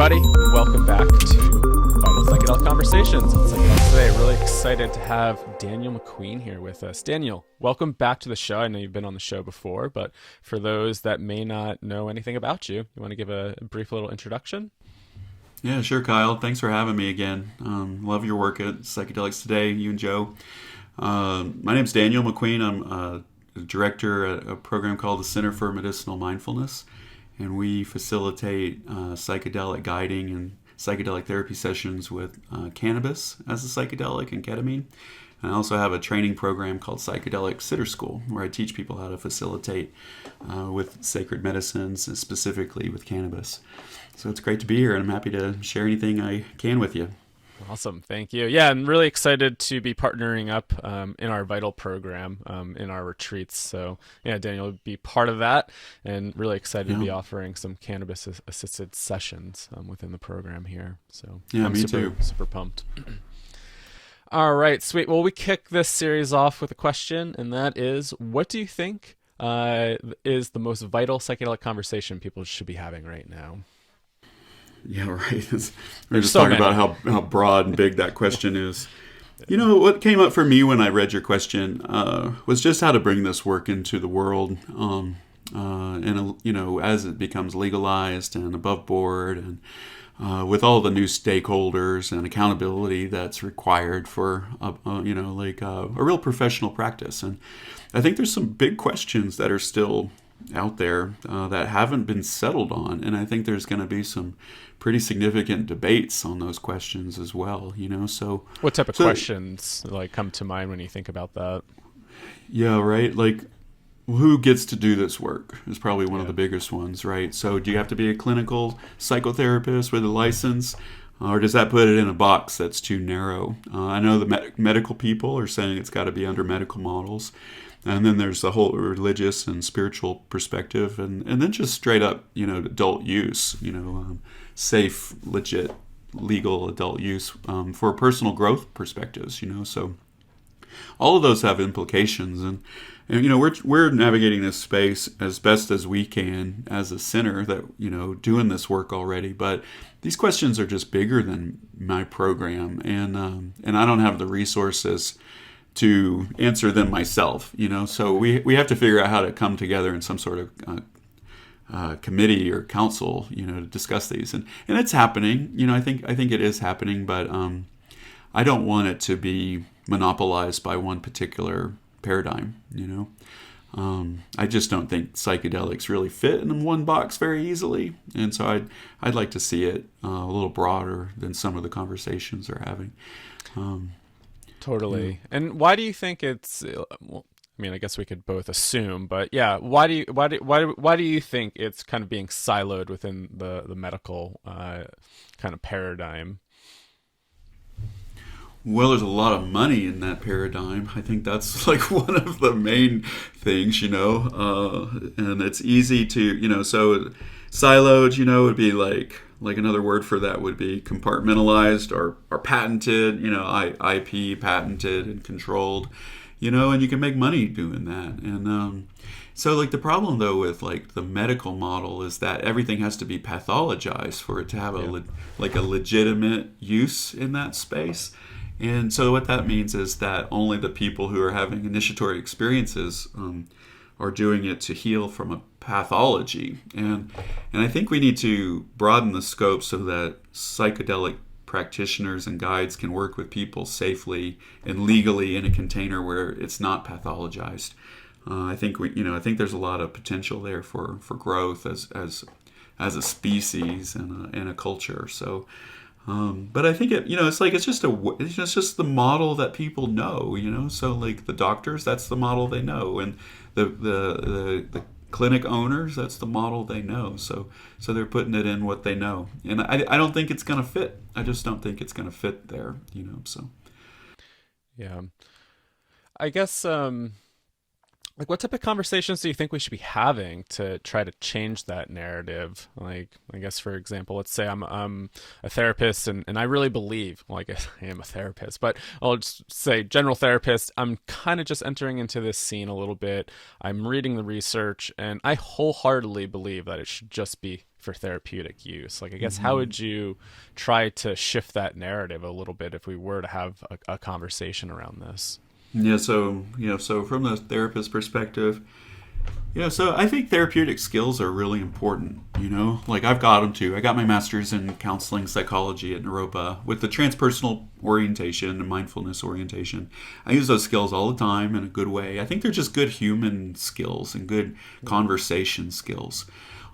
everybody, and welcome back to Vital Psychedelic Conversations on Psychedelics Today. Really excited to have Daniel McQueen here with us. Daniel, welcome back to the show. I know you've been on the show before, but for those that may not know anything about you, you want to give a brief little introduction? Yeah, sure, Kyle. Thanks for having me again. Love your work at Psychedelics Today, you and Joe. My name's Daniel McQueen. I'm a director at a program called the Center for Medicinal Mindfulness, and we facilitate psychedelic guiding and psychedelic therapy sessions with cannabis as a psychedelic and ketamine. And I also have a training program called Psychedelic Sitter School, where I teach people how to facilitate with sacred medicines, and specifically with cannabis. So it's great to be here, and I'm happy to share anything I can with you. Awesome. Thank you. Yeah, I'm really excited to be partnering up in our Vital program in our retreats. So yeah, Daniel will be part of that, and really excited to be offering some cannabis-assisted sessions within the program here. So yeah, I'm me too. Super pumped. All right, sweet. Well, we kick this series off with a question, and that is, what do you think is the most vital psychedelic conversation people should be having right now? Yeah, right. We're just talking about how broad and big that question is. You know, what came up for me when I read your question was just how to bring this work into the world, and you know, as it becomes legalized and above board, and with all the new stakeholders and accountability that's required for a real professional practice. And I think there's some big questions that are still out there that haven't been settled on, and I think there's going to be some pretty significant debates on those questions as well, you know. So what type of questions like come to mind when you think about that? Yeah, right. Like, who gets to do this work is probably one of the biggest ones, right? So do you have to be a clinical psychotherapist with a license, or does that put it in a box that's too narrow? I know the medical people are saying it's got to be under medical models. And then there's the whole religious and spiritual perspective, and then just straight up, you know, adult use, you know, safe, legit, legal adult use for personal growth perspectives, you know. So all of those have implications, and you know, we're navigating this space as best as we can as a center that, you know, doing this work already. But these questions are just bigger than my program, and I don't have the resources to answer them myself, you know. So we have to figure out how to come together in some sort of committee or council, you know, to discuss these, and it's happening. You know, I think it is happening, but I don't want it to be monopolized by one particular paradigm, you know. I just don't think psychedelics really fit in one box very easily, and so I'd like to see it a little broader than some of the conversations they're having. Totally. Yeah. And why do you think it's? Well, I mean, I guess we could both assume, but yeah, why do you think it's kind of being siloed within the medical kind of paradigm? Well, there's a lot of money in that paradigm. I think that's like one of the main things, you know, and it's easy to, you know, so siloed, you know, would be like another word for that would be compartmentalized or patented, you know, IP patented and controlled, you know, and you can make money doing that. And so like the problem though with like the medical model is that everything has to be pathologized for it to have a legitimate use in that space. And so what that means is that only the people who are having initiatory experiences are doing it to heal from a pathology. And I think we need to broaden the scope so that psychedelic practitioners and guides can work with people safely and legally in a container where it's not pathologized. I think I think there's a lot of potential there for growth as a species and a culture. So. But I think it's just the model that people know, you know. So like the doctors, that's the model they know, and the clinic owners, that's the model they know. So they're putting it in what they know, and I don't think it's gonna fit. I just don't think it's gonna fit there, you know. So yeah, I guess Like, what type of conversations do you think we should be having to try to change that narrative? Like, I guess, for example, let's say I'm a therapist and I really believe, well, I guess I am a therapist, but I'll just say general therapist. I'm kind of just entering into this scene a little bit. I'm reading the research, and I wholeheartedly believe that it should just be for therapeutic use. Like, I guess, how Hmm. would you try to shift that narrative a little bit if we were to have a conversation around this? Yeah, so so from the therapist perspective, so I think therapeutic skills are really important. Like I've got them too. I got my master's in counseling psychology at Naropa with the transpersonal orientation and mindfulness orientation. I use those skills all the time in a good way. I think they're just good human skills and good conversation skills.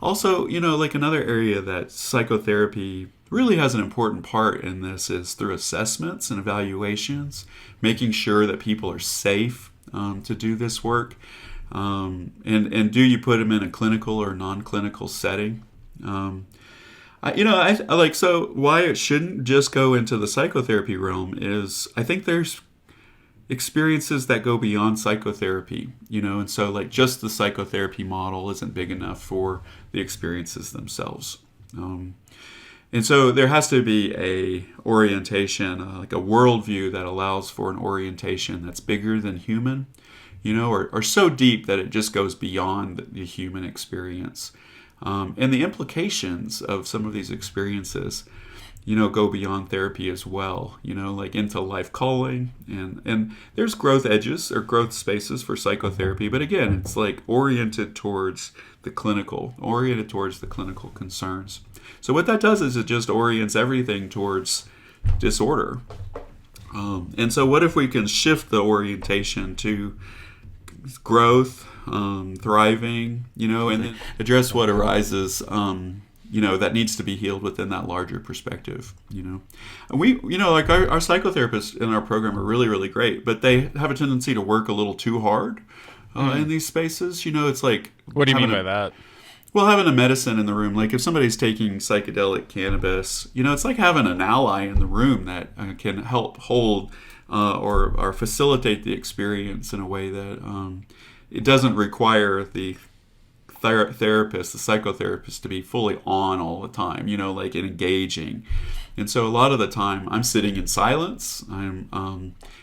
Also, like another area that psychotherapy really has an important part in this is through assessments and evaluations, making sure that people are safe to do this work. And do you put them in a clinical or non-clinical setting? I like, so why it shouldn't just go into the psychotherapy realm is I think there's experiences that go beyond psychotherapy, and so like just the psychotherapy model isn't big enough for the experiences themselves. And so there has to be a orientation, like a worldview that allows for an orientation that's bigger than human, or so deep that it just goes beyond the human experience. And the implications of some of these experiences, go beyond therapy as well, like into life calling. And there's growth edges or growth spaces for psychotherapy. But again, it's like oriented towards the clinical concerns. So what that does is it just orients everything towards disorder. And so what if we can shift the orientation to growth, thriving, and then address what arises, that needs to be healed within that larger perspective. And we, like our psychotherapists in our program are really, really great, but they have a tendency to work a little too hard in these spaces. It's like What do you mean by that? well, having a medicine in the room, like if somebody's taking psychedelic cannabis, it's like having an ally in the room that can help hold or facilitate the experience in a way that it doesn't require the therapist, the psychotherapist, to be fully on all the time, like engaging. And so a lot of the time I'm sitting in silence. And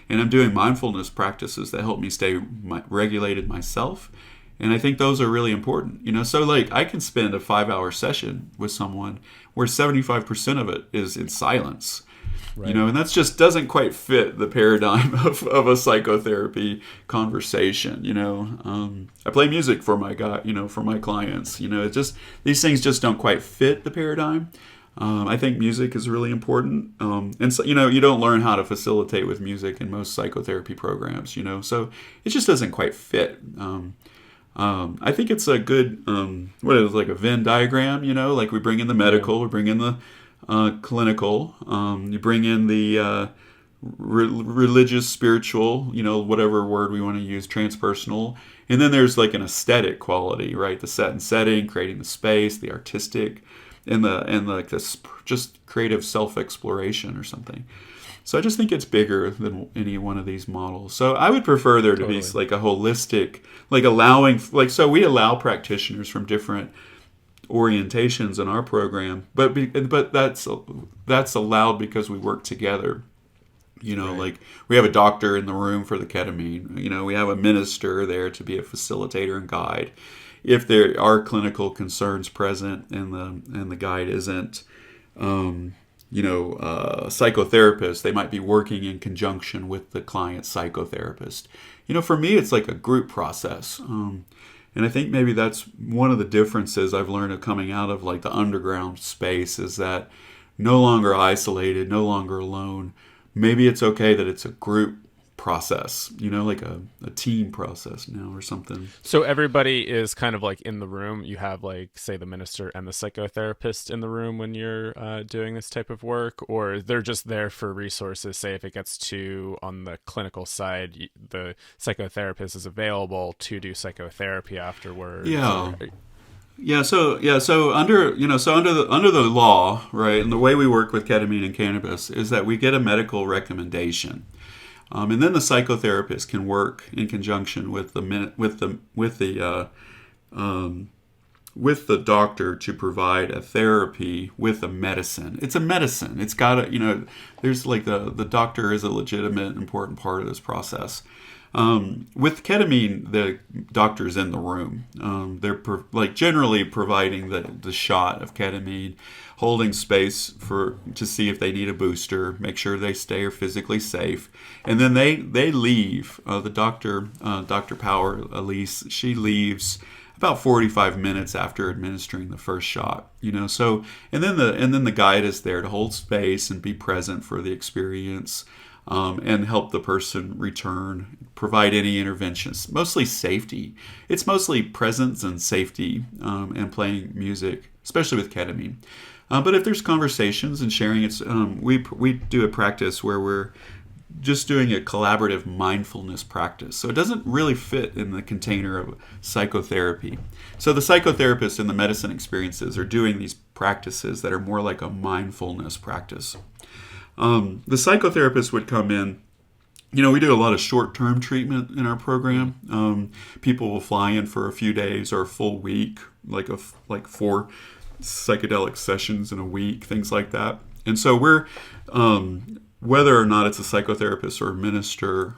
I'm doing mindfulness practices that help me stay regulated myself. And I think those are really important. So like I can spend a 5-hour session with someone where 75% of it is in silence. Right. And that's just doesn't quite fit the paradigm of a psychotherapy conversation. I play music for my for my clients. It just, these things just don't quite fit the paradigm. I think music is really important. And so, you don't learn how to facilitate with music in most psychotherapy programs, so it just doesn't quite fit. I think it's a good, like a Venn diagram, like we bring in the medical, we bring in the clinical, you bring in the religious, spiritual, whatever word we want to use, transpersonal. And then there's like an aesthetic quality, right? The set and setting, creating the space, the artistic, and like this just creative self-exploration or something. So I just think it's bigger than any one of these models. So I would prefer there to be like a holistic, like allowing, like, so we allow practitioners from different orientations in our program, but that's allowed because we work together. Right. Like we have a doctor in the room for the ketamine. We have a minister there to be a facilitator and guide. If there are clinical concerns present and the guide isn't, psychotherapist, they might be working in conjunction with the client's psychotherapist. For me, it's like a group process. And I think maybe that's one of the differences I've learned of coming out of like the underground space is that no longer isolated, no longer alone. Maybe it's okay that it's a group process, like a team process now or something. So everybody is kind of like in the room. You have like, say, the minister and the psychotherapist in the room when you're doing this type of work, or they're just there for resources. Say if it gets to on the clinical side, the psychotherapist is available to do psychotherapy afterwards. Yeah. So under the law, right, and the way we work with ketamine and cannabis is that we get a medical recommendation. And then the psychotherapist can work in conjunction with the doctor to provide a therapy with a medicine. It's a medicine. It's got to, there's like the doctor is a legitimate, important part of this process. With ketamine, the doctor's in the room. They're generally providing the shot of ketamine, holding space to see if they need a booster, make sure they stay physically safe, and then they leave. The doctor, Dr. Power, Elise, she leaves about 45 minutes after administering the first shot. So and then the guide is there to hold space and be present for the experience. And help the person return, provide any interventions. Mostly safety. It's mostly presence and safety and playing music, especially with ketamine. But if there's conversations and sharing, we do a practice where we're just doing a collaborative mindfulness practice. So it doesn't really fit in the container of psychotherapy. So the psychotherapist and the medicine experiences are doing these practices that are more like a mindfulness practice. The psychotherapist would come in. We do a lot of short-term treatment in our program. People will fly in for a few days or a full week, like 4 psychedelic sessions in a week, things like that. And so we're, whether or not it's a psychotherapist or a minister,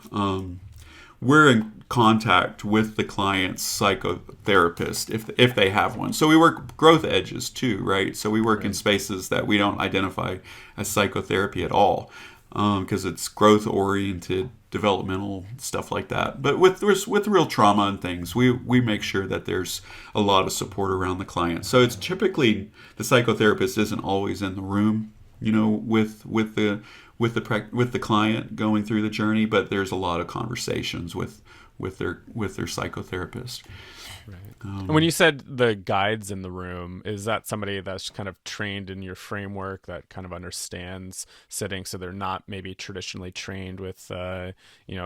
we're in contact with the client's psychotherapist if they have one. So we work growth edges too, right? So we work in spaces that we don't identify as psychotherapy at all, because it's growth oriented, developmental stuff like that. But with real trauma and things, we make sure that there's a lot of support around the client. So it's typically the psychotherapist isn't always in the room, with the client going through the journey, but there's a lot of conversations with their psychotherapist. Right. And when you said the guides in the room, is that somebody that's kind of trained in your framework that kind of understands sitting, so they're not maybe traditionally trained with a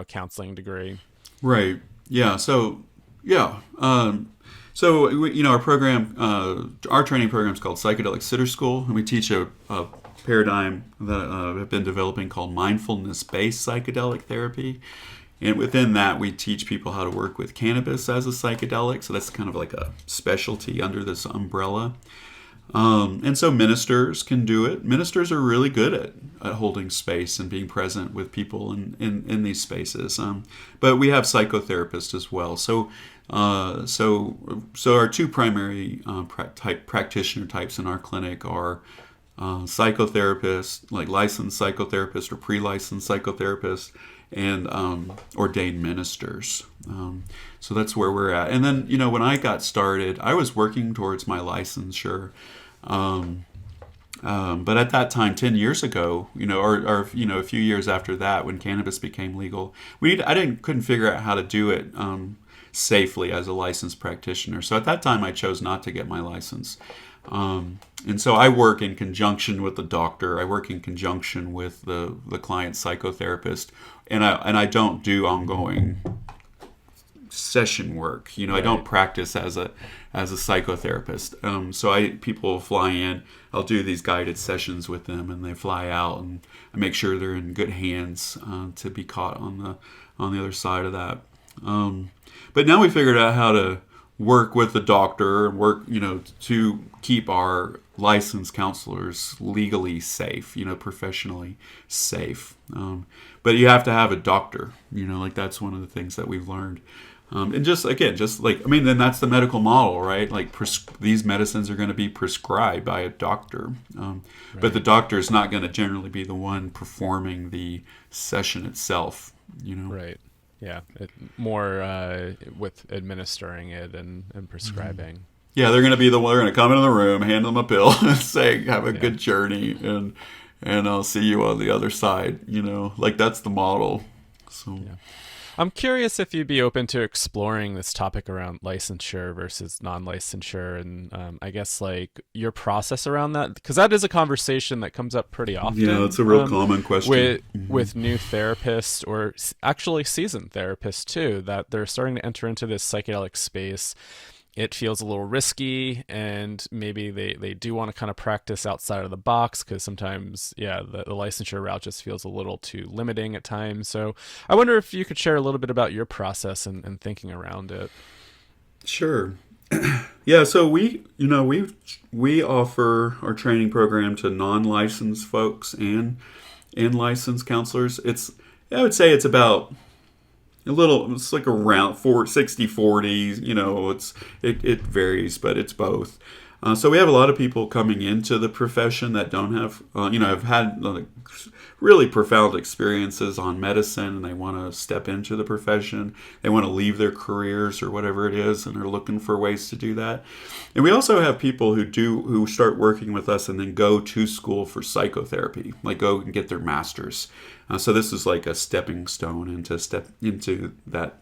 counseling degree? Right. Yeah. So yeah. Our program, our training program is called Psychedelic Sitter School, and we teach a paradigm that have been developing called mindfulness-based psychedelic therapy. And within that, we teach people how to work with cannabis as a psychedelic. So that's kind of like a specialty under this umbrella. And so ministers can do it. Ministers are really good at holding space and being present with people in these spaces. But we have psychotherapists as well. So our two primary practitioner types in our clinic are psychotherapists, like licensed psychotherapists or pre-licensed psychotherapists, and ordained ministers. So that's where we're at. And then, when I got started, I was working towards my licensure. But at that time, 10 years ago, or a few years after that, when cannabis became legal, couldn't figure out how to do it safely as a licensed practitioner. So at that time, I chose not to get my license. And so I work in conjunction with the doctor. I work in conjunction with the client psychotherapist, and I don't do ongoing session work. Right. I don't practice as a psychotherapist. So people fly in. I'll do these guided sessions with them, and they fly out, and I make sure they're in good hands to be caught on the other side of that. But now we figured out how to work with the doctor and work, to keep our licensed counselors legally safe, professionally safe. But you have to have a doctor, that's one of the things that we've learned. And then that's the medical model, right? Like these medicines are going to be prescribed by a doctor. Right. But the doctor is not going to generally be the one performing the session itself, Right. Yeah, more with administering it and prescribing. Mm-hmm. Yeah, they're going to be the one. They're going to come into the room, hand them a pill, and say, "Have a good journey, and I'll see you on the other side." That's the model. So, yeah. I'm curious if you'd be open to exploring this topic around licensure versus non-licensure, and I guess your process around that, because that is a conversation that comes up pretty often. Yeah, it's a real common question with new therapists, or actually seasoned therapists too, that they're starting to enter into this psychedelic space. it feels a little risky, and maybe they do want to kind of practice outside of the box, because sometimes, yeah, the licensure route just feels a little too limiting at times. So I wonder if you could share a little bit about your process and thinking around it. Sure. Yeah, so we offer our training program to non-licensed folks and licensed counselors. I would say it's about it's like around 60-40, it varies, but it's both. So we have a lot of people coming into the profession that don't have, have had really profound experiences on medicine, and they want to step into the profession. They want to leave their careers or whatever it is, and they're looking for ways to do that. And we also have people who start working with us and then go to school for psychotherapy, like go and get their master's. So this is like a stepping stone into that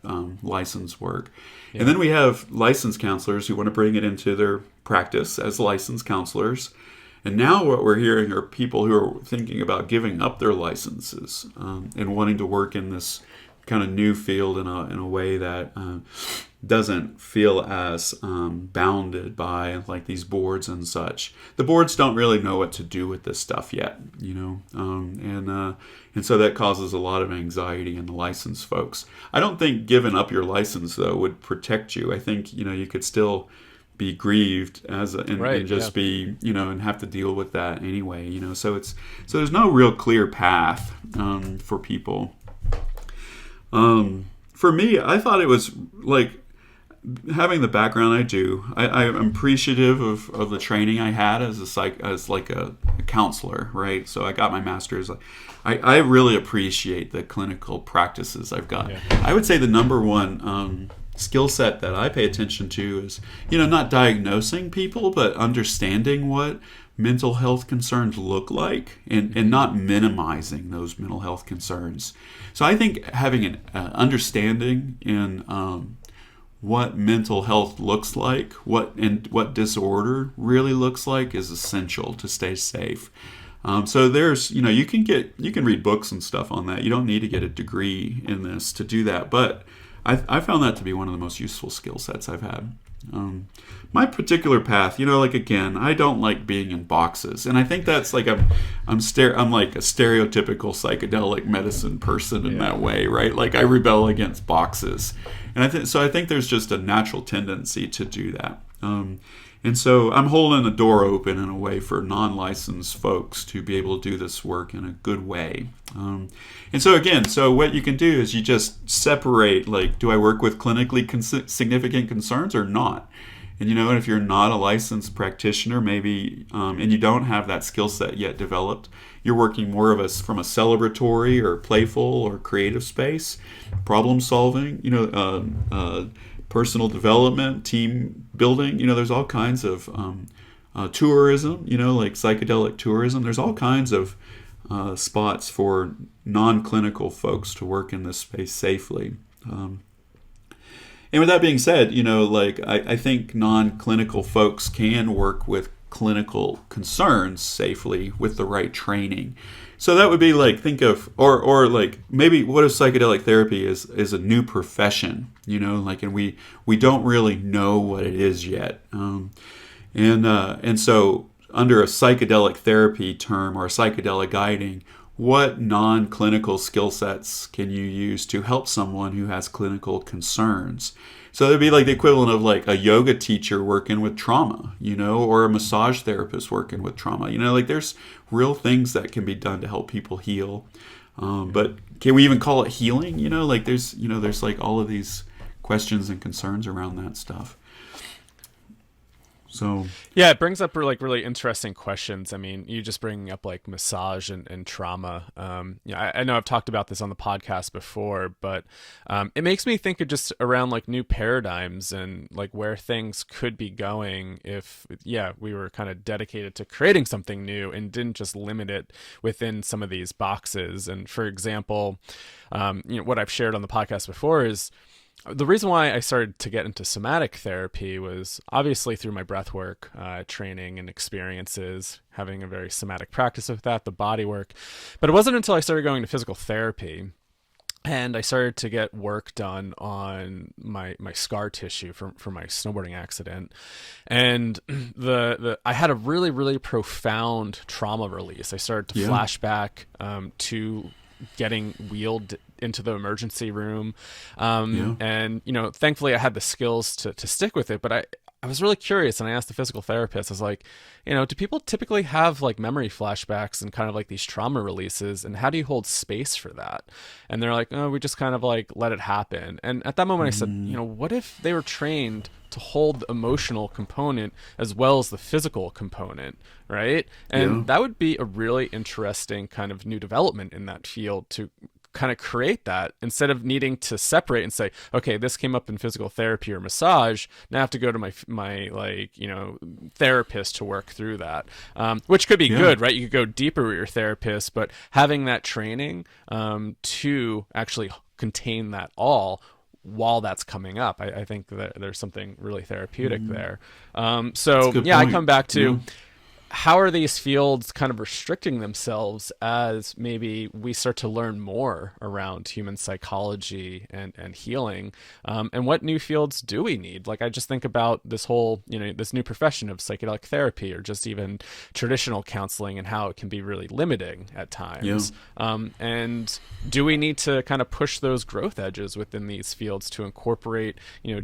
license work. Yeah. And then we have licensed counselors who want to bring it into their practice as licensed counselors. And now what we're hearing are people who are thinking about giving up their licenses and wanting to work in this kind of new field in a way that doesn't feel as bounded by like these boards and such. The boards don't really know what to do with this stuff yet, and so that causes a lot of anxiety in the licensed folks. I don't think giving up your license though would protect you. I think you could still be grieved and just be and have to deal with that anyway. So there's no real clear path for people. For me, I thought it was like having the background I do. I'm appreciative of the training I had as a counselor, right? So I got my master's. I really appreciate the clinical practices I've got. Yeah. I would say the number one skill set that I pay attention to is, not diagnosing people, but understanding what mental health concerns look like and not minimizing those mental health concerns. So I think having an understanding in what mental health looks like, what disorder really looks like is essential to stay safe. So there's, you can read books and stuff on that. You don't need to get a degree in this to do that, but I found that to be one of the most useful skill sets I've had. My particular path, again, I don't like being in boxes, and I think that's like I'm like a stereotypical psychedelic medicine person in that way, right? Like I rebel against boxes, and I think there's just a natural tendency to do that. And so I'm holding the door open in a way for non-licensed folks to be able to do this work in a good way. And so what you can do is you just separate, like, do I work with clinically significant concerns or not? And if you're not a licensed practitioner, maybe, and you don't have that skill set yet developed, you're working more from a celebratory or playful or creative space, problem solving, personal development, team building. There's all kinds of tourism, like psychedelic tourism. There's all kinds of spots for non-clinical folks to work in this space safely. And with that being said, I think non-clinical folks can work with clinical concerns safely with the right training. So that would be like, think of, or like maybe what if psychedelic therapy is a new profession, and we don't really know what it is yet. And so under a psychedelic therapy term or psychedelic guiding, what non-clinical skill sets can you use to help someone who has clinical concerns? So it'd be like the equivalent of like a yoga teacher working with trauma, or a massage therapist working with trauma. There's real things that can be done to help people heal. But can we even call it healing? There's like all of these questions and concerns around that stuff. So yeah, it brings up really interesting questions. I mean, you just bringing up like massage and trauma. I know I've talked about this on the podcast before, but it makes me think of just around like new paradigms and like where things could be going if we were kind of dedicated to creating something new and didn't just limit it within some of these boxes. And for example, what I've shared on the podcast before is, the reason why I started to get into somatic therapy was obviously through my breathwork training and experiences, having a very somatic practice with that, the body work. But it wasn't until I started going to physical therapy and I started to get work done on my scar tissue from my snowboarding accident, and the I had a really profound trauma release. I started to Yeah. flash back to getting wheeled into the emergency room, Yeah. and thankfully I had the skills to stick with it. But I was really curious, and I asked the physical therapist, I was like, do people typically have like memory flashbacks and kind of like these trauma releases, and how do you hold space for that? And they're like, oh, we just kind of like let it happen. And at that moment I said, what if they were trained to hold the emotional component as well as the physical component, right? And Yeah. that would be a really interesting kind of new development in that field, to kind of create that, instead of needing to separate and say, okay, this came up in physical therapy or massage, now I have to go to my like therapist to work through that, which could be Yeah. good, right? You could go deeper with your therapist, but having that training to actually contain that all while that's coming up, I think that there's something really therapeutic there. That's a So good yeah, I point. come back Yeah. to, how are these fields kind of restricting themselves as maybe we start to learn more around human psychology and healing? And what new fields do we need? Like, I just think about this whole, this new profession of psychedelic therapy, or just even traditional counseling, and how it can be really limiting at Yeah. times. And do we need to kind of push those growth edges within these fields to incorporate,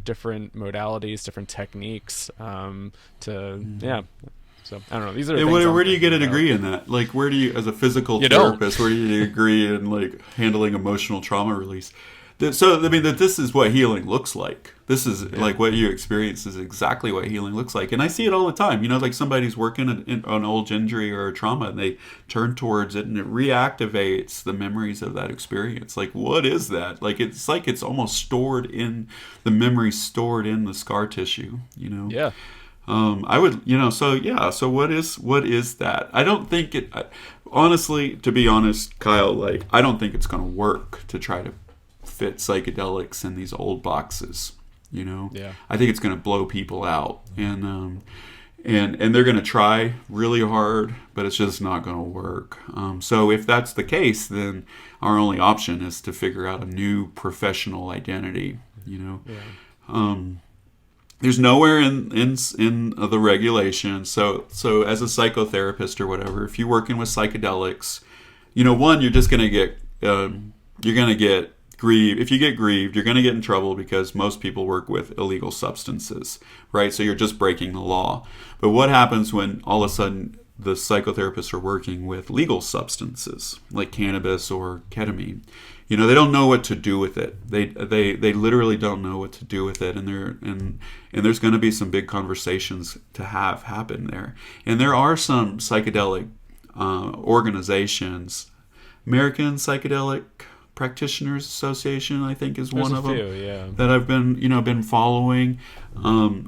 different modalities, different techniques, yeah. So I don't know. These are Yeah, things I'm where do you get a thinking about. degree in that? Like, where do you, as a physical You don't. therapist, where do you get a degree in like handling emotional trauma release? So I mean, that this is what healing looks like. This is like what you experience is exactly what healing looks like, and I see it all the time. Like somebody's working on an old injury or a trauma, and they turn towards it, and it reactivates the memories of that experience. Like, what is that? Like it's almost stored in the memory, stored in the scar tissue. Yeah. I would, so yeah, so what is that? I don't think honestly, to be honest, Kyle, like, I don't think it's going to work to try to fit psychedelics in these old boxes, Yeah. I think it's going to blow people out, and they're going to try really hard, but it's just not going to work. So if that's the case, then our only option is to figure out a new professional identity, Yeah. There's nowhere in the regulations. So as a psychotherapist or whatever, if you're working with psychedelics, one, you're just gonna get grieved. If you get grieved, you're gonna get in trouble, because most people work with illegal substances, right? So you're just breaking the law. But what happens when all of a sudden the psychotherapists are working with legal substances like cannabis or ketamine? They don't know what to do with it. They literally don't know what to do with it, and there's going to be some big conversations to have happen there. And there are some psychedelic organizations. American Psychedelic Practitioners Association, I think, is There's one a of few, them yeah. that I've been following,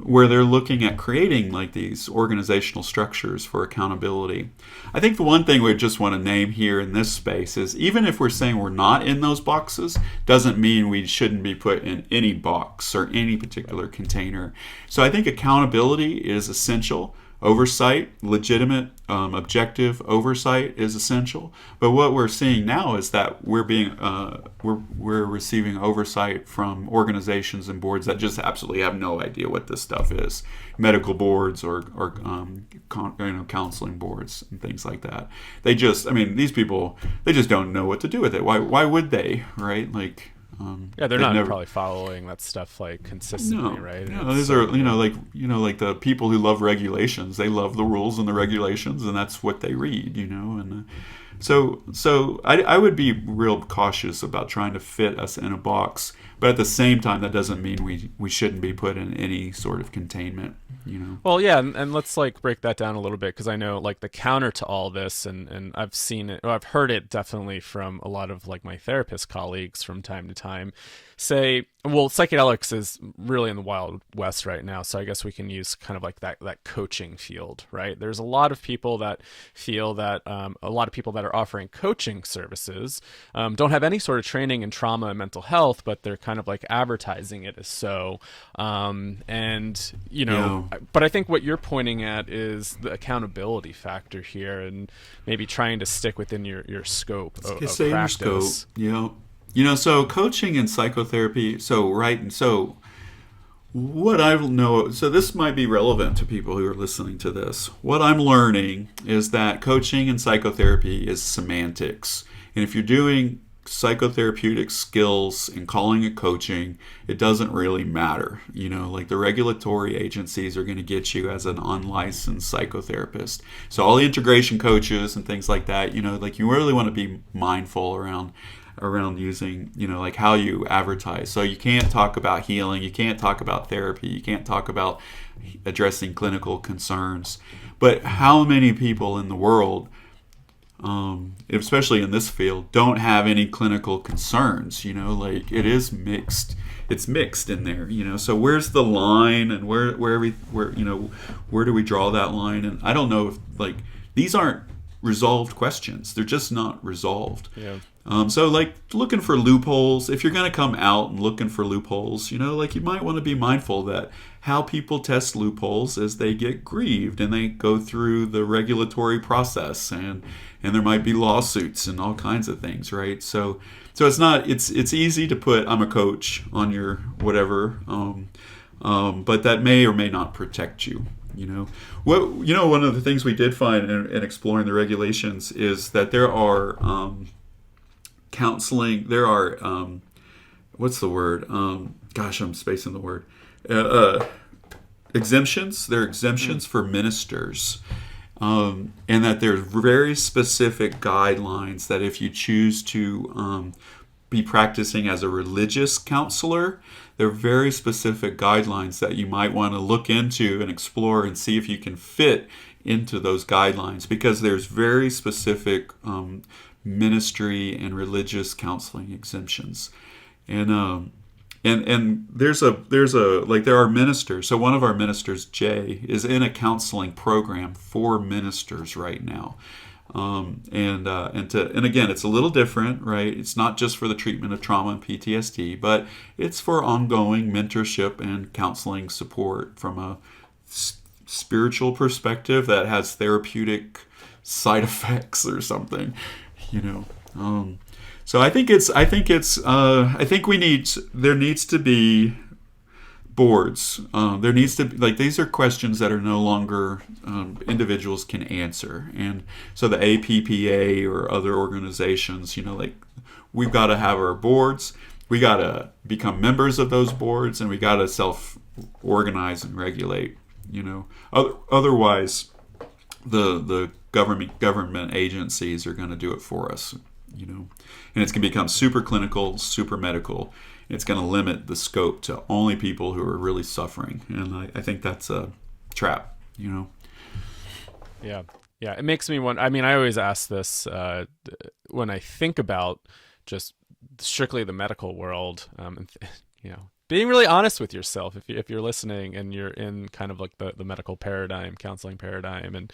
where they're looking at creating like these organizational structures for accountability. I think the one thing we just want to name here in this space is, even if we're saying we're not in those boxes, doesn't mean we shouldn't be put in any box or any particular container. So I think accountability is essential. Oversight, legitimate, objective oversight is essential. But what we're seeing now is that we're receiving oversight from organizations and boards that just absolutely have no idea what this stuff is. Medical boards or counseling boards and things like that. These people, they just don't know what to do with it. Why would they, right? Like. Yeah, they're not probably following that stuff like consistently, right? No, these are like the people who love regulations. They love the rules and the regulations, and that's what they read, and so I would be real cautious about trying to fit us in a box. But at the same time, that doesn't mean we shouldn't be put in any sort of containment, Well, yeah, and let's like break that down a little bit, because I know like the counter to all this, and I've seen it, or I've heard it definitely from a lot of like my therapist colleagues from time to time, say, well, psychedelics is really in the Wild West right now, so I guess we can use kind of like that coaching field, right? There's a lot of people that feel that a lot of people that are offering coaching services don't have any sort of training in trauma and mental health, but they're kind of like advertising it as so. But I think what you're pointing at is the accountability factor here, and maybe trying to stick within your scope of Stay in your practice. scope. So coaching and psychotherapy. So what I know, so this might be relevant to people who are listening to this. What I'm learning is that coaching and psychotherapy is semantics. And if you're doing psychotherapeutic skills and calling it coaching, it doesn't really matter. Like the regulatory agencies are going to get you as an unlicensed psychotherapist. So all the integration coaches and things like that, like you really want to be mindful around using, like how you advertise. So you can't talk about healing, you can't talk about therapy, you can't talk about addressing clinical concerns. But how many people in the world, especially in this field, don't have any clinical concerns? Like it is mixed. It's mixed in there. So where's the line, and where do we draw that line? And I don't know if like these aren't resolved questions. They're just not resolved. Yeah. So like looking for loopholes, if you're going to come out and looking for loopholes, like you might want to be mindful that how people test loopholes is they get grieved and they go through the regulatory process, and there might be lawsuits and all kinds of things, right? So it's easy to put I'm a coach on your whatever, but that may or may not protect you. One of the things we did find in exploring the regulations is that there are counseling. There are what's the word? Gosh, I'm spacing the word. Exemptions. There are exemptions for ministers, and that there's very specific guidelines that if you choose to be practicing as a religious counselor, there are very specific guidelines that you might want to look into and explore and see if you can fit into those guidelines, because there's very specific ministry and religious counseling exemptions. And there's there are ministers. So one of our ministers, Jay, is in a counseling program for ministers right now. And again, it's a little different, right? It's not just for the treatment of trauma and PTSD, but it's for ongoing mentorship and counseling support from a spiritual perspective that has therapeutic side effects or something, So there needs to be boards. There needs to be, these are questions that are no longer individuals can answer. And so the APPA or other organizations, we've got to have our boards. We got to become members of those boards, and we got to self-organize and regulate, Otherwise, the government agencies are going to do it for us, and it's going to become super clinical, super medical. It's going to limit the scope to only people who are really suffering, and I think that's a trap. Yeah, it makes me wonder. I mean, I always ask this when I think about just strictly the medical world, being really honest with yourself. If you're listening and you're in kind of like the medical paradigm, counseling paradigm, and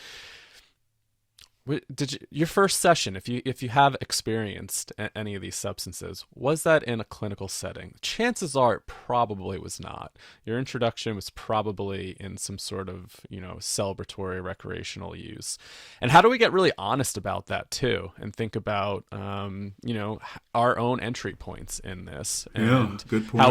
your first session, if you have experienced any of these substances, was that in a clinical setting? Chances are it probably was not. Your introduction was probably in some sort of, celebratory recreational use. And how do we get really honest about that too, and think about, our own entry points in this, and good point.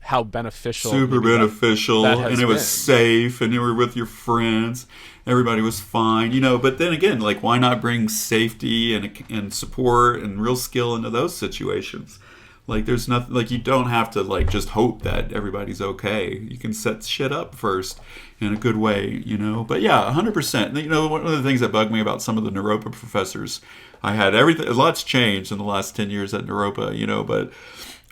how beneficial, super beneficial, and it was been safe, and you were with your friends. Everybody was fine, but then again, why not bring safety and support and real skill into those situations? There's nothing, you don't have to just hope that everybody's okay. You can set shit up first in a good way, But yeah, 100%. One of the things that bugged me about some of the Naropa professors, I had everything, a lot's changed in the last 10 years at Naropa, but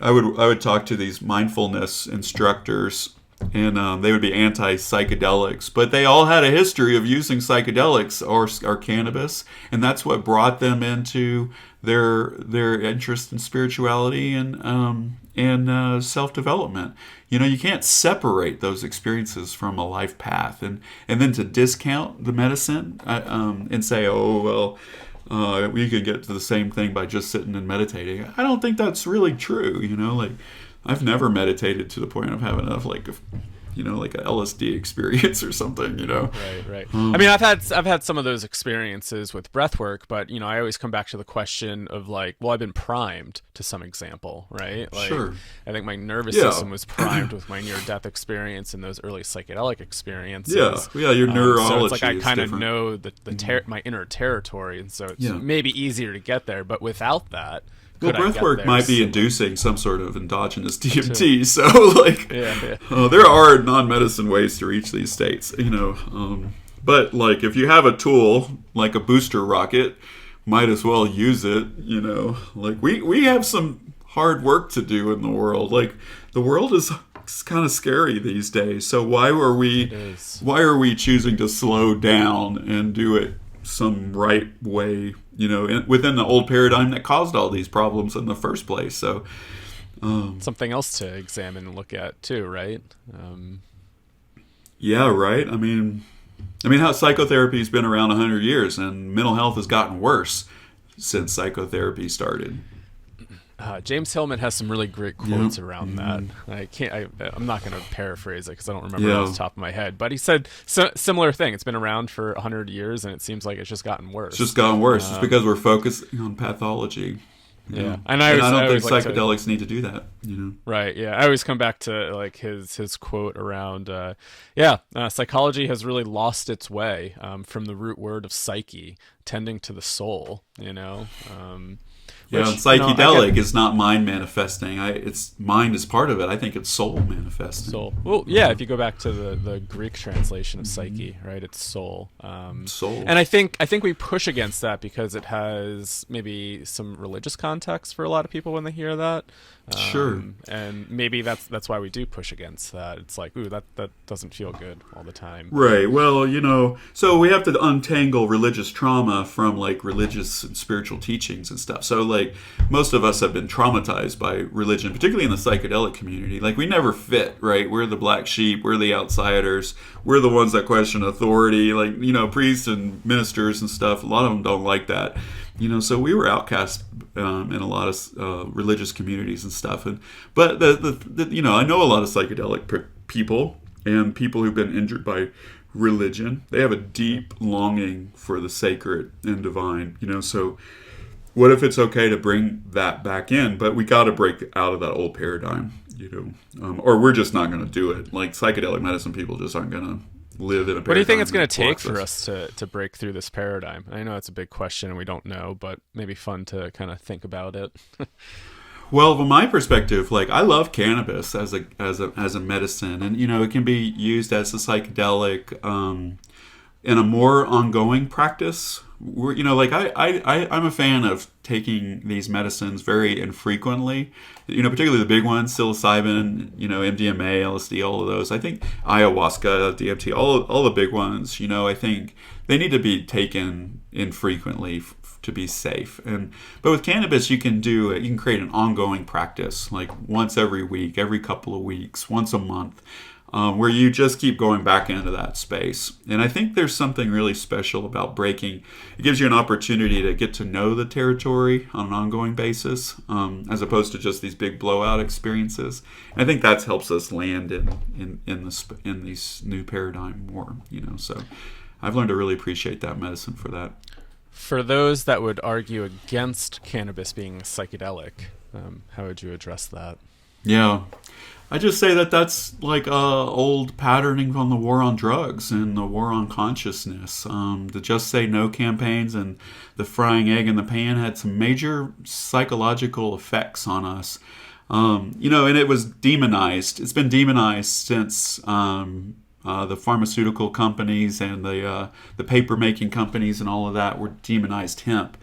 I would talk to these mindfulness instructors, and they would be anti-psychedelics, but they all had a history of using psychedelics or cannabis, and that's what brought them into their interest in spirituality and self-development. You can't separate those experiences from a life path, and then to discount the medicine and say, oh well, we could get to the same thing by just sitting and meditating. I don't think that's really true. I've never meditated to the point of having enough like a LSD experience or something, Right. I mean, I've had some of those experiences with breathwork, but I always come back to the question of like, well, I've been primed to some example, right? Like, Sure. I think my nervous system was primed with my near-death experience and those early psychedelic experiences. Yeah, your neurology so it's like I kind of different. know my inner territory, and so it's maybe easier to get there. But without that, well, could I get breathwork there? might be inducing some sort of endogenous DMT, so like, there are non-medicine ways to reach these states, But like, if you have a tool like a booster rocket, might as well use it, Like, we have some hard work to do in the world. Like, the world is kind of scary these days. So why are we choosing to slow down and do it some right way, within the old paradigm that caused all these problems in the first place? So something else to examine and look at too, right? Yeah, right. I mean, how psychotherapy's been around 100 years, and mental health has gotten worse since psychotherapy started. James Hillman has some really great quotes around that. I'm not going to paraphrase it because I don't remember it off the top of my head. But he said similar thing. It's been around for 100 years, and it seems like it's just gotten worse. It's just gotten worse. It's because we're focusing on pathology. Yeah, and I don't think psychedelics need to do that. Right. Yeah, I always come back to like his quote around. Psychology has really lost its way from the root word of psyche, tending to the soul. And psychedelic is not mind manifesting. It's mind is part of it. I think it's soul manifesting. Soul. Well, yeah. If you go back to the Greek translation of psyche, right? It's soul. Soul. And I think we push against that because it has maybe some religious context for a lot of people when they hear that. Sure. And maybe that's why we do push against that. It's like, ooh, that doesn't feel good all the time. Right. Well, so we have to untangle religious trauma from like religious and spiritual teachings and stuff. So like most of us have been traumatized by religion, particularly in the psychedelic community. Like we never fit, right? We're the black sheep. We're the outsiders. We're the ones that question authority. Like, priests and ministers and stuff. A lot of them don't like that. So we were outcast in a lot of religious communities and stuff. But I know a lot of psychedelic people and people who've been injured by religion. They have a deep longing for the sacred and divine. So what if it's okay to bring that back in? But we got to break out of that old paradigm, or we're just not going to do it. Like psychedelic medicine people just aren't going to live in a paradigm. What do you think it's going to take for us to break through this paradigm? I know it's a big question and we don't know, but maybe fun to kind of think about it. Well, from my perspective, like I love cannabis as a medicine, and it can be used as a psychedelic in a more ongoing practice. I'm a fan of taking these medicines very infrequently, particularly the big ones, psilocybin, MDMA, LSD, all of those. I think ayahuasca, DMT, all the big ones, I think they need to be taken infrequently to be safe. But with cannabis, you can create an ongoing practice, like once every week, every couple of weeks, once a month. Where you just keep going back into that space. And I think there's something really special about breaking. It gives you an opportunity to get to know the territory on an ongoing basis, as opposed to just these big blowout experiences. And I think that helps us land in this new paradigm more. So I've learned to really appreciate that medicine for that. For those that would argue against cannabis being psychedelic, how would you address that? Yeah. I just say that's like old patterning from the war on drugs and the war on consciousness. The Just Say No campaigns and the frying egg in the pan had some major psychological effects on us. And it was demonized. It's been demonized since the pharmaceutical companies and the paper-making companies and all of that were demonized hemp.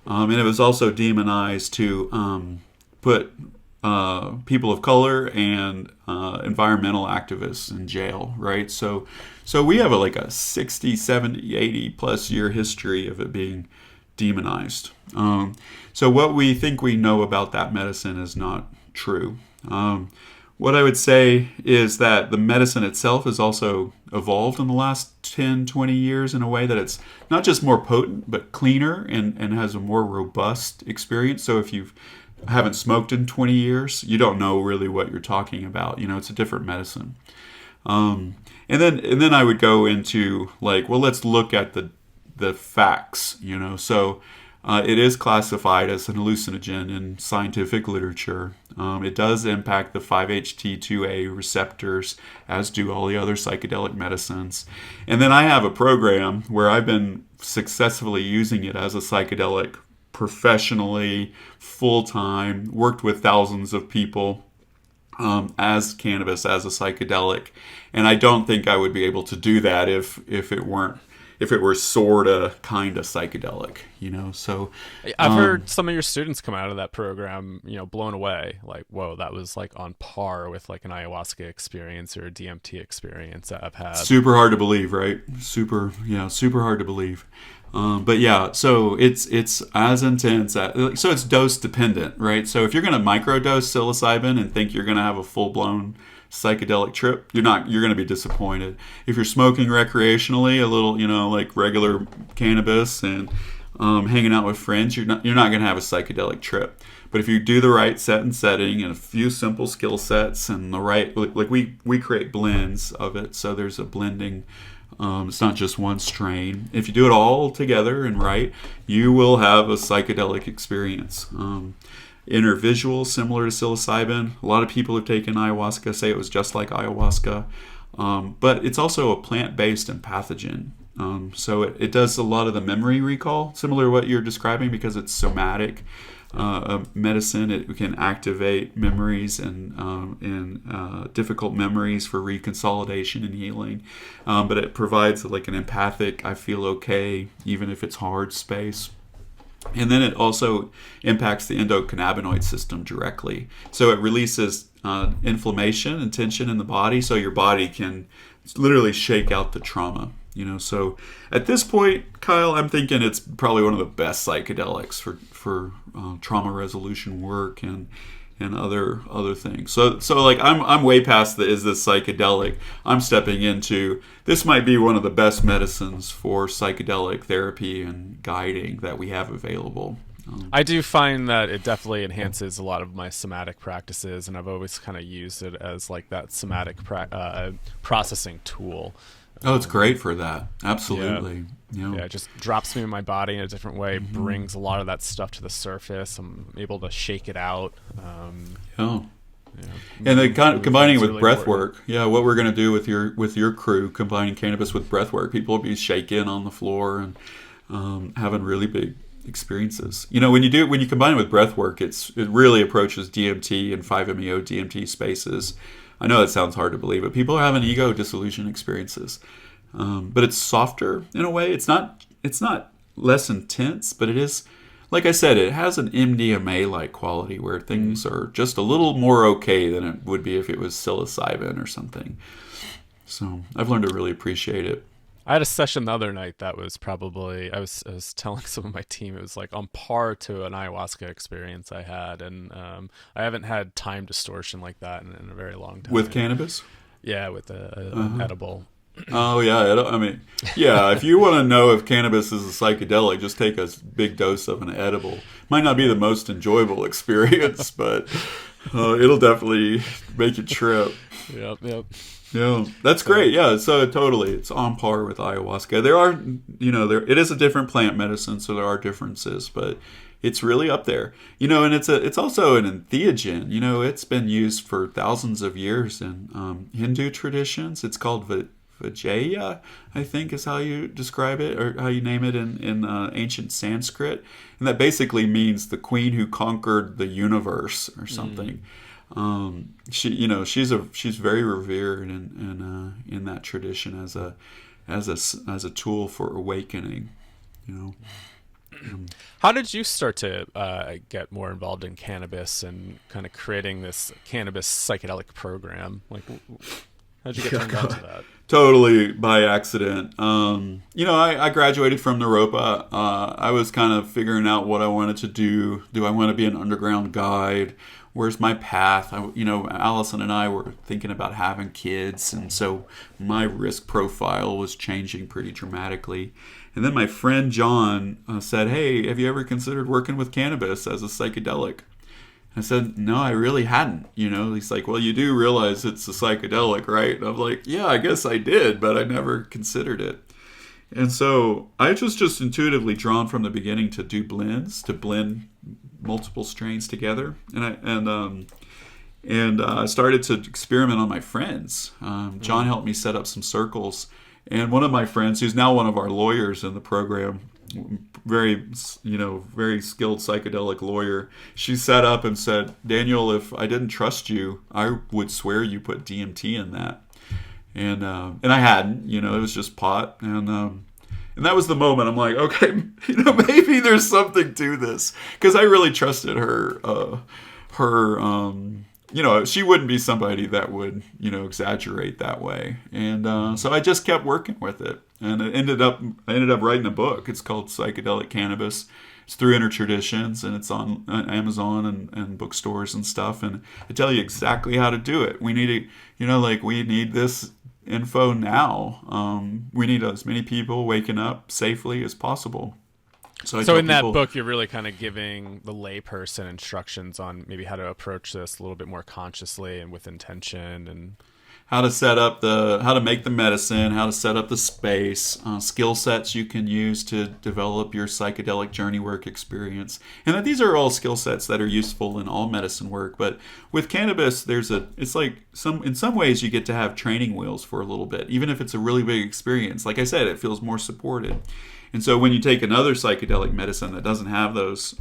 And it was also demonized to put people of color and environmental activists in jail, right? So we have a 60, 70, 80 plus year history of it being demonized. So what we think we know about that medicine is not true. What I would say is that the medicine itself has also evolved in the last 10, 20 years in a way that it's not just more potent, but cleaner and has a more robust experience. So if you haven't smoked in 20 years, you don't know really what you're talking about. It's a different medicine. And then I would go into like, well, let's look at the facts, So it is classified as an hallucinogen in scientific literature. It does impact the 5-HT2A receptors, as do all the other psychedelic medicines. And then I have a program where I've been successfully using it as a psychedelic professionally, full-time, worked with thousands of people as cannabis, as a psychedelic. And I don't think I would be able to do that if it were sort of kind of psychedelic, So I've heard some of your students come out of that program, blown away. Like, whoa, that was like on par with like an ayahuasca experience or a DMT experience that I've had. Super hard to believe, right? Super hard to believe. But yeah, so it's as intense. So it's dose dependent, right? So if you're going to microdose psilocybin and think you're going to have a full blown psychedelic trip, you're going to be disappointed. If you're smoking recreationally, a little, like regular cannabis and hanging out with friends, you're not going to have a psychedelic trip. But if you do the right set and setting and a few simple skill sets and the right, like we create blends of it, so there's a blending. It's not just one strain. If you do it all together and right, you will have a psychedelic experience. Intervisual, similar to psilocybin. A lot of people who've taken ayahuasca say it was just like ayahuasca. But it's also a plant-based and pathogen. So it does a lot of the memory recall, similar to what you're describing, because it's somatic. Medicine, it can activate memories and difficult memories for reconsolidation and healing, but it provides like an empathic, I feel okay even if it's hard space. And then it also impacts the endocannabinoid system directly, so it releases inflammation and tension in the body, so your body can literally shake out the trauma. So at this point, Kyle, I'm thinking it's probably one of the best psychedelics for trauma resolution work and other things. So like I'm way past the is this psychedelic. I'm stepping into this might be one of the best medicines for psychedelic therapy and guiding that we have available. I do find that it definitely enhances a lot of my somatic practices, and I've always kind of used it as like that somatic processing tool. Oh, it's great for that. Absolutely. Yeah, it just drops me in my body in a different way, brings a lot of that stuff to the surface. I'm able to shake it out. And then combining it with really breath work. Yeah, what we're going to do with your crew, combining cannabis with breath work. People will be shaking on the floor and having really big experiences. When you combine it with breath work, it really approaches DMT and 5-MeO DMT spaces. I know it sounds hard to believe, but people are having ego dissolution experiences. But it's softer in a way. It's not less intense, but it is, like I said, it has an MDMA-like quality where things are just a little more okay than it would be if it was psilocybin or something. So I've learned to really appreciate it. I had a session the other night that was probably, I was telling some of my team, it was like on par to an ayahuasca experience I had. And I haven't had time distortion like that in a very long time. With cannabis? Yeah, with an edible. Oh, yeah. I mean, yeah, if you want to know if cannabis is a psychedelic, just take a big dose of an edible. Might not be the most enjoyable experience, but it'll definitely make you trip. Yep. Yeah, that's great. Yeah, so totally, it's on par with ayahuasca. There are, it is a different plant medicine, so there are differences, but it's really up there. And it's also an entheogen. It's been used for thousands of years in Hindu traditions. It's called Vijaya, I think is how you describe it, or how you name it in ancient Sanskrit, and that basically means the queen who conquered the universe or something. She's very revered in that tradition as a tool for awakening. How did you start to get more involved in cannabis and kind of creating this cannabis psychedelic program? Like, how'd you get turned on to that? Totally by accident. I graduated from Naropa. I was kind of figuring out what I wanted to do. Do I want to be an underground guide? Where's my path? Allison and I were thinking about having kids, and so my risk profile was changing pretty dramatically. And then my friend John said, "Hey, have you ever considered working with cannabis as a psychedelic?" I said, no, I really hadn't. He's like, well, you do realize it's a psychedelic, right? And I'm like, yeah, I guess I did, but I never considered it. And so I was just intuitively drawn from the beginning to do blends, to blend multiple strains together. And I started to experiment on my friends. John helped me set up some circles. And one of my friends, who's now one of our lawyers in the program, very skilled psychedelic lawyer, she sat up and said, Daniel, if I didn't trust you, I would swear you put DMT in that. And I hadn't, it was just pot. And that was the moment I'm like, okay, maybe there's something to this. Because I really trusted her. She wouldn't be somebody that would, exaggerate that way. And so I just kept working with it. And I ended up writing a book. It's called Psychedelic Cannabis. It's 300 Traditions, and it's on Amazon and bookstores and stuff. And I tell you exactly how to do it. We need we need this info now. We need as many people waking up safely as possible. So in that book, you're really kind of giving the layperson instructions on maybe how to approach this a little bit more consciously and with intention, and how to make the medicine, how to set up the space, skill sets you can use to develop your psychedelic journey work experience. And that these are all skill sets that are useful in all medicine work. But with cannabis, it's like in some ways you get to have training wheels for a little bit, even if it's a really big experience. Like I said, it feels more supported. And so when you take another psychedelic medicine that doesn't have those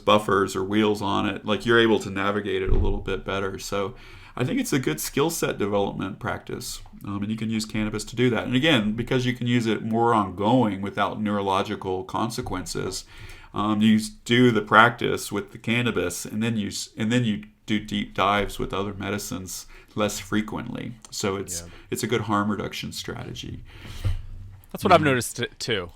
buffers or wheels on it, like you're able to navigate it a little bit better. So I think it's a good skill set development practice, and you can use cannabis to do that. And again, because you can use it more ongoing without neurological consequences, you do the practice with the cannabis, and then you do deep dives with other medicines less frequently. So it's a good harm reduction strategy. That's what I've noticed too.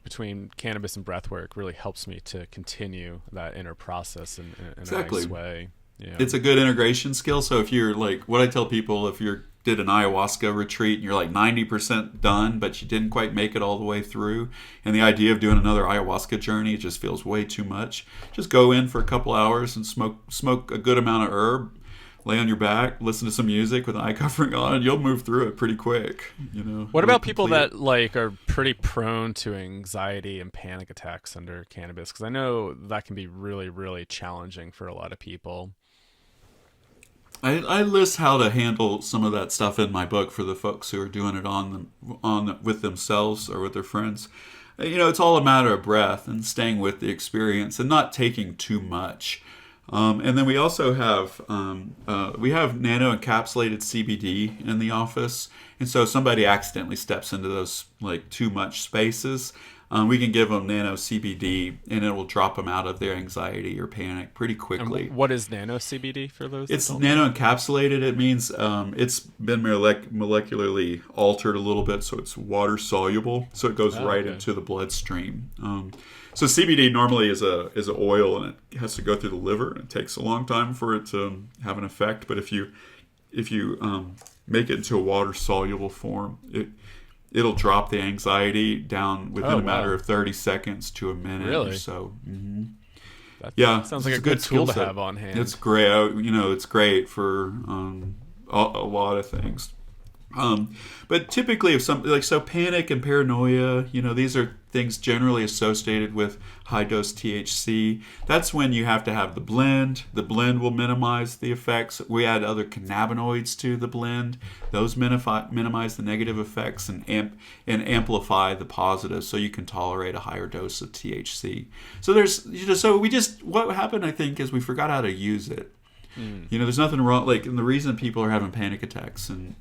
Between cannabis and breathwork, really helps me to continue that inner process in a nice way. Yeah. It's a good integration skill. So if you're like, what I tell people, if you did an ayahuasca retreat and you're like 90% done, but you didn't quite make it all the way through, and the idea of doing another ayahuasca journey, it just feels way too much. Just go in for a couple hours and smoke a good amount of herb, lay on your back, listen to some music with an eye covering on, and you'll move through it pretty quick. What about people that are pretty prone to anxiety and panic attacks under cannabis? Because I know that can be really, really challenging for a lot of people. I list how to handle some of that stuff in my book for the folks who are doing it with themselves or with their friends. It's all a matter of breath and staying with the experience and not taking too much. And then we also have nano encapsulated CBD in the office, and so if somebody accidentally steps into those like too much spaces, we can give them nano CBD, and it will drop them out of their anxiety or panic pretty quickly. And what is nano CBD for those? It's nano encapsulated. It means it's been molecularly altered a little bit, so it's water soluble, so it goes into the bloodstream. So CBD normally is a oil, and it has to go through the liver, and it takes a long time for it to have an effect. But if you make it into a water soluble form, it'll drop the anxiety down within a matter of 30 seconds to a minute or so. Mm-hmm. That sounds like a good tool to have on hand. It's great. It's great for a lot of things. But typically, if panic and paranoia, these are things generally associated with high dose THC. That's when you have to have the blend. The blend will minimize the effects. We add other cannabinoids to the blend. Those minimize the negative effects and amplify the positives, so you can tolerate a higher dose of THC. So what happened, I think, is we forgot how to use it. There's nothing wrong. And the reason people are having panic attacks and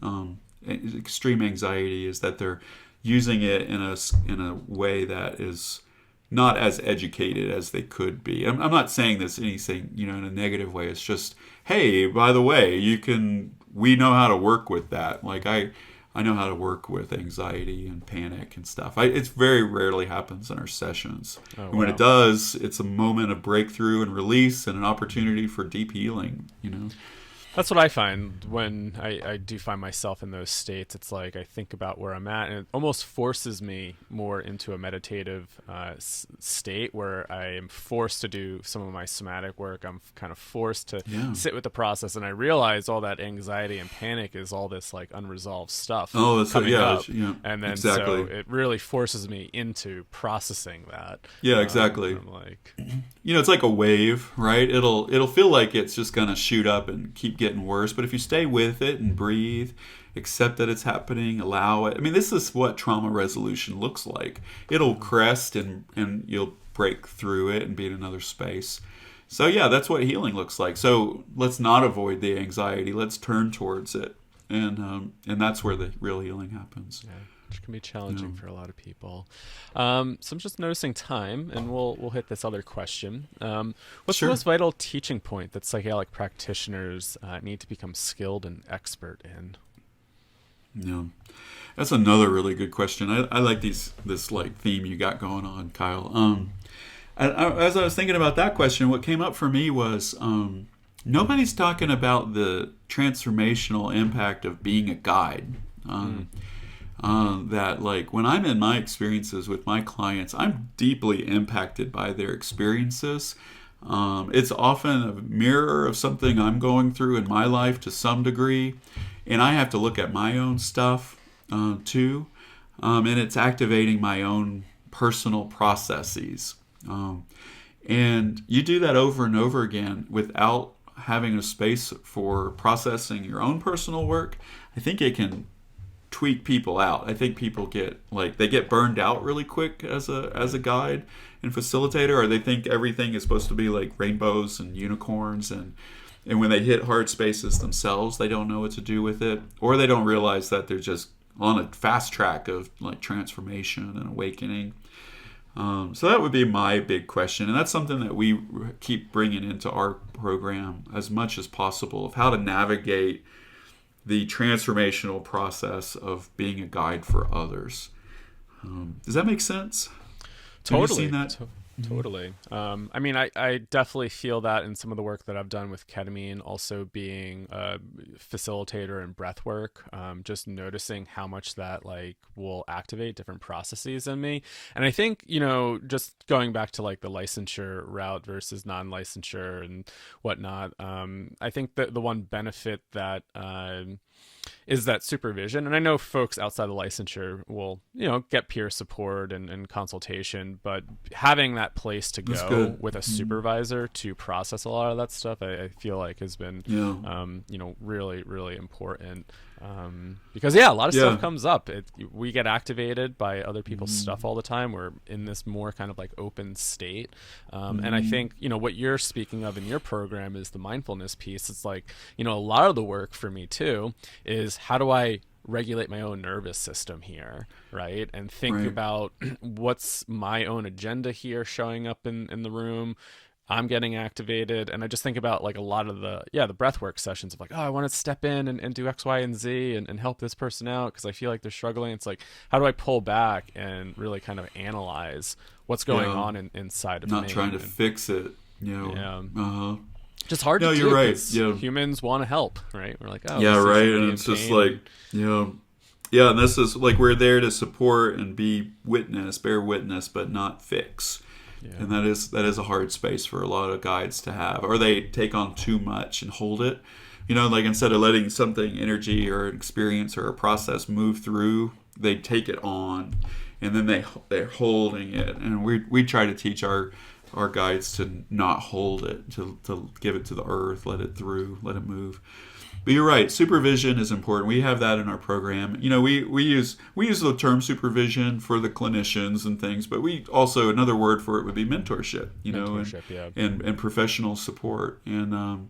extreme anxiety is that they're using it in a way that is not as educated as they could be. I'm not saying this anything in a negative way. It's just, hey, by the way, we know how to work with that. Like I know how to work with anxiety and panic and stuff. It very rarely happens in our sessions. And when it does, it's a moment of breakthrough and release and an opportunity for deep healing. That's what I find when I do find myself in those states. It's like I think about where I'm at, and it almost forces me more into a meditative state where I am forced to do some of my somatic work. I'm kind of forced to Yeah. sit with the process, and I realize all that anxiety and panic is all this like unresolved stuff Oh, so coming yeah, up, and then exactly. so it really forces me into processing that. Yeah, exactly. I'm like, It's like a wave, right? It'll feel like it's just gonna shoot up and keep getting worse. But if you stay with it and breathe, accept that it's happening, allow it. I mean, this is what trauma resolution looks like. It'll crest and you'll break through it and be in another space. So yeah, that's what healing looks like. So let's not avoid the anxiety. Let's turn towards it, and that's where the real healing happens. yeah, which can be challenging for a lot of people. So I'm just noticing time, and we'll hit this other question. What's Sure. the most vital teaching point that psychedelic practitioners need to become skilled and expert in? Yeah, that's another really good question. I like this like theme you got going on, Kyle. As I was thinking about that question, what came up for me was nobody's talking about the transformational impact of being a guide. That like when I'm in my experiences with my clients, I'm deeply impacted by their experiences. It's often a mirror of something I'm going through in my life to some degree, and I have to look at my own stuff too, and it's activating my own personal processes. And you do that over and over again without having a space for processing your own personal work. I think it can tweak people out. I think people get they get burned out really quick as a guide and facilitator, or they think everything is supposed to be like rainbows and unicorns, and when they hit hard spaces themselves, they don't know what to do with it, or they don't realize that they're just on a fast track of like transformation and awakening. So that would be my big question, and that's something that we keep bringing into our program as much as possible, of how to navigate the transformational process of being a guide for others. Does that make sense? Totally. Have you seen that? Totally. I mean, I definitely feel that in some of the work that I've done with ketamine, also being a facilitator in breath work, just noticing how much that like will activate different processes in me. And I think, just going back to like the licensure route versus non-licensure and whatnot, I think that the one benefit that is that supervision. And I know folks outside of licensure will, get peer support and consultation, but having that place to go with a supervisor to process a lot of that stuff, I feel like has been, really, really important. Because a lot of stuff comes up. We get activated by other people's stuff all the time. We're in this more kind of like open state. And I think, what you're speaking of in your program is the mindfulness piece. It's like, a lot of the work for me too is how do I regulate my own nervous system here, right? And think about what's my own agenda here showing up in the room. I'm getting activated, and I just think about like a lot of the breathwork sessions of like, oh, I want to step in and do X, Y, and Z and help this person out because I feel like they're struggling. It's like, how do I pull back and really kind of analyze what's going on inside of me? Not trying to fix it, Just hard to do. You're right. Humans want to help, right? We're like, oh, right, and it's just like, and this is like we're there to support and bear witness, but not fix. Yeah. And that is a hard space for a lot of guides to have, or they take on too much and hold it. Like instead of letting something, energy or an experience or a process move through, they take it on, and then they're holding it. And we try to teach our guides to not hold it, to give it to the earth, let it through, let it move. But you're right, supervision is important. We have that in our program. We use the term supervision for the clinicians and things, but we also, another word for it would be mentorship, and professional support. And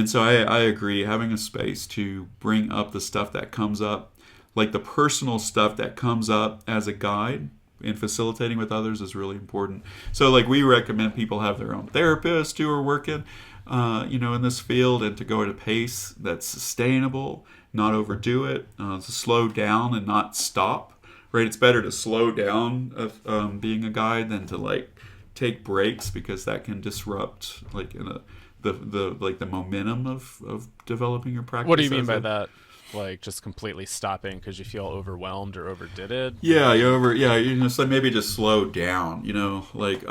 so I agree, having a space to bring up the stuff that comes up, like the personal stuff that comes up as a guide and facilitating with others, is really important. So like we recommend people have their own therapist who are working in this field, and to go at a pace that's sustainable, not overdo it, to slow down and not stop, right? It's better to slow down being a guide than to like take breaks because that can disrupt like the momentum of developing your practice. What do you mean by that? Like just completely stopping because you feel overwhelmed or overdid it? So maybe just slow down, like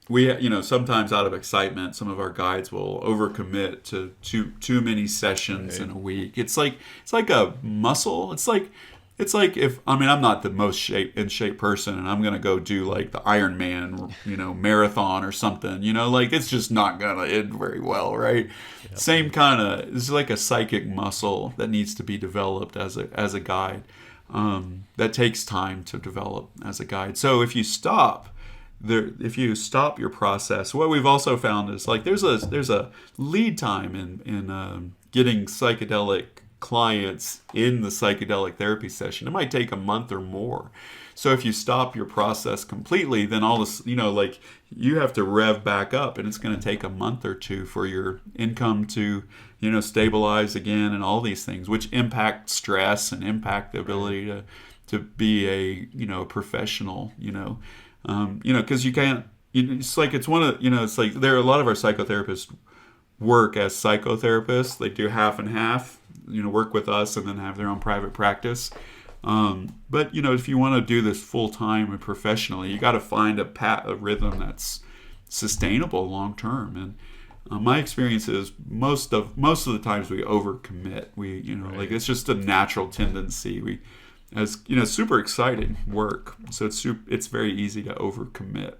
we, sometimes out of excitement, some of our guides will overcommit to too many sessions in a week. It's like a muscle. It's like if, I'm not the most in shape person and I'm going to go do like the Ironman, marathon or something, like it's just not going to end very well, right? Yep. Same kind of, it's like a psychic muscle that needs to be developed as a guide. That takes time to develop as a guide. So if you stop your process, what we've also found is like there's a lead time in getting psychedelic clients in the psychedelic therapy session. It might take a month or more. So if you stop your process completely, then all this, like you have to rev back up, and it's going to take a month or two for your income to, stabilize again, and all these things, which impact stress and impact the ability to be a professional, because you can't. It's like it's one of it's like there are a lot of our psychotherapists work as psychotherapists. They do half and half. Work with us and then have their own private practice. But if you want to do this full time and professionally, you got to find a rhythm that's sustainable long term. And my experience is most of the times we overcommit. We like it's just a natural tendency. Super exciting work, so it's very easy to overcommit.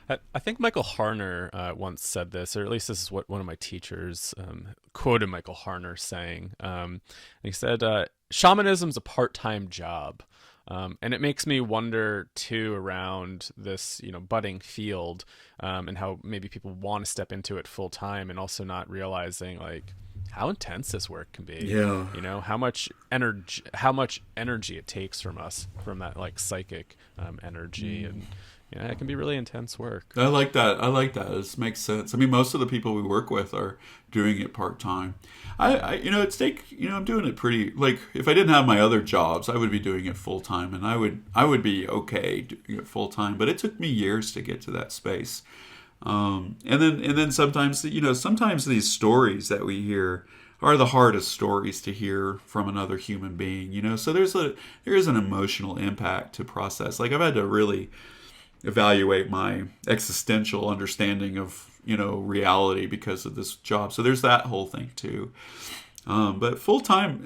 I think Michael Harner once said this, or at least this is what one of my teachers quoted Michael Harner saying. He said, shamanism's a part-time job. And it makes me wonder, too, around this, budding field and how maybe people want to step into it full-time and also not realizing, like, how intense this work can be. Yeah. How much energy it takes from us, from that, like, psychic energy and... Yeah, it can be really intense work. I like that. It makes sense. Most of the people we work with are doing it part-time. I'm doing it pretty, like, if I didn't have my other jobs, I would be doing it full-time, and I would be okay doing it full-time, but it took me years to get to that space. And then sometimes these stories that we hear are the hardest stories to hear from another human being, so there is an emotional impact to process. Like, I've had to really evaluate my existential understanding of reality because of this job. So there's that whole thing too. But full time,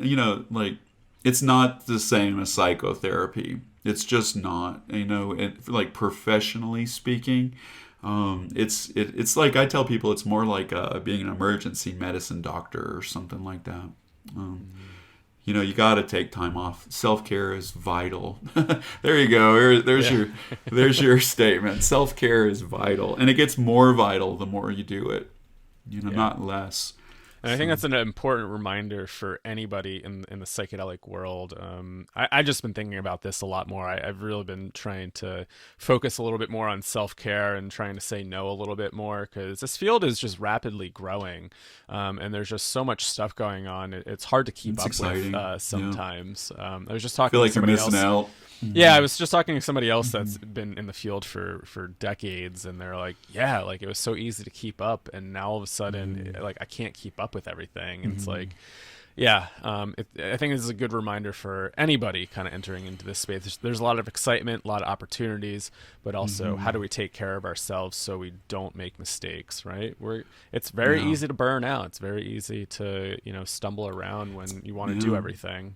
like it's not the same as psychotherapy. It's just not. Like professionally speaking, it's like I tell people it's more like being an emergency medicine doctor or something like that. You got to take time off. Self-care is vital. There you go. There's your statement. Self-care is vital, and it gets more vital the more you do it. Not less. And I think that's an important reminder for anybody in the psychedelic world. I've just been thinking about this a lot more. I've really been trying to focus a little bit more on self-care and trying to say no a little bit more, because this field is just rapidly growing, and there's just so much stuff going on. It's hard to keep up with sometimes. I was just talking to somebody else. I feel like you're missing out. Yeah, I was just talking to somebody else that's been in the field for decades, and they're like, yeah, like it was so easy to keep up, and now all of a sudden, like I can't keep up with everything. And it's like, yeah, I think this is a good reminder for anybody kind of entering into this space. There's a lot of excitement, a lot of opportunities, but also how do we take care of ourselves so we don't make mistakes, right? It's very easy to burn out. It's very easy to, stumble around when you want to do everything.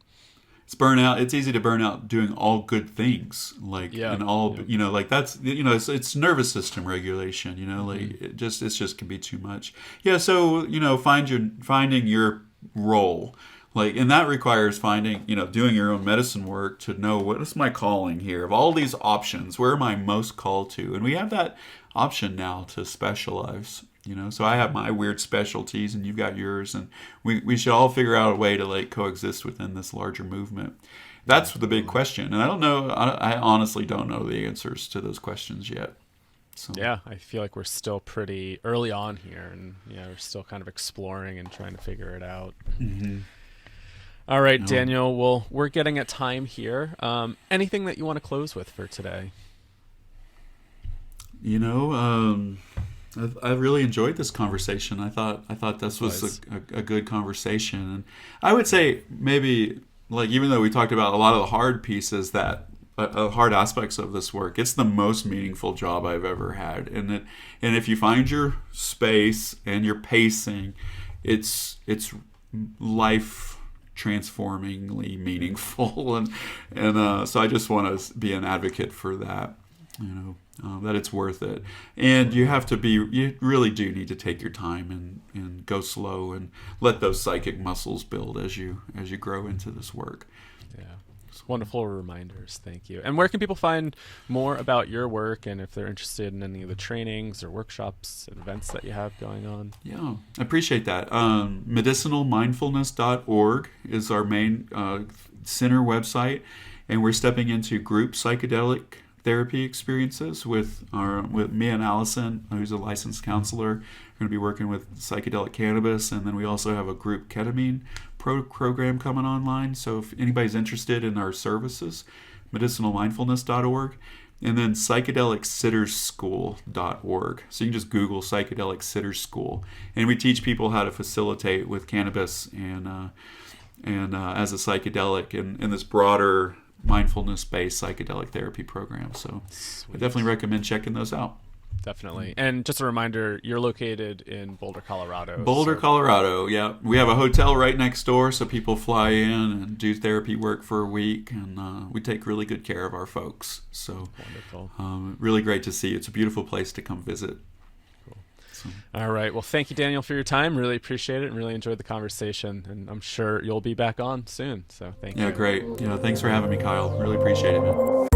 It's burnout. It's easy to burn out doing all good things, like and all like that's it's nervous system regulation. Like it just can be too much. Yeah, so finding your role, like, and that requires finding doing your own medicine work to know what is my calling here. Of all these options, where am I most called to? And we have that option now to specialize. So I have my weird specialties and you've got yours, and we should all figure out a way to like coexist within this larger movement. That's the big question. And I don't know, I honestly don't know the answers to those questions yet. So. Yeah, I feel like we're still pretty early on here, and we're still kind of exploring and trying to figure it out. All right, Daniel, well, we're getting at time here. Anything that you want to close with for today? You know, I really enjoyed this conversation. I thought this was a good conversation, and I would say maybe like even though we talked about a lot of the hard pieces that hard aspects of this work, it's the most meaningful job I've ever had. And if you find your space and your pacing, it's life transformingly meaningful, and so I just want to be an advocate for that. That it's worth it, and you really do need to take your time and go slow and let those psychic muscles build as you grow into this work. Yeah. Wonderful reminders. Thank you. And where can people find more about your work, and if they're interested in any of the trainings or workshops and events that you have going on? Yeah, I appreciate that. Medicinalmindfulness.org is our main center website, and we're stepping into group psychedelic therapy experiences with me and Allison, who's a licensed counselor. We're going to be working with psychedelic cannabis, and then we also have a group ketamine program coming online. So if anybody's interested in our services, medicinalmindfulness.org, and then psychedelicssitterschool.org. So you can just Google Psychedelic Sitters School, and we teach people how to facilitate with cannabis and as a psychedelic in this broader mindfulness-based psychedelic therapy program. So Sweet. I definitely recommend checking those out. Definitely. And just a reminder, you're located in Boulder, Colorado. Colorado, yeah. We have a hotel right next door, so people fly in and do therapy work for a week, and we take really good care of our folks. So wonderful. Really great to see. It's a beautiful place to come visit. All right. Well, thank you, Daniel, for your time. Really appreciate it and really enjoyed the conversation. And I'm sure you'll be back on soon. So thank you. Yeah, great. Thanks for having me, Kyle. Really appreciate it, man.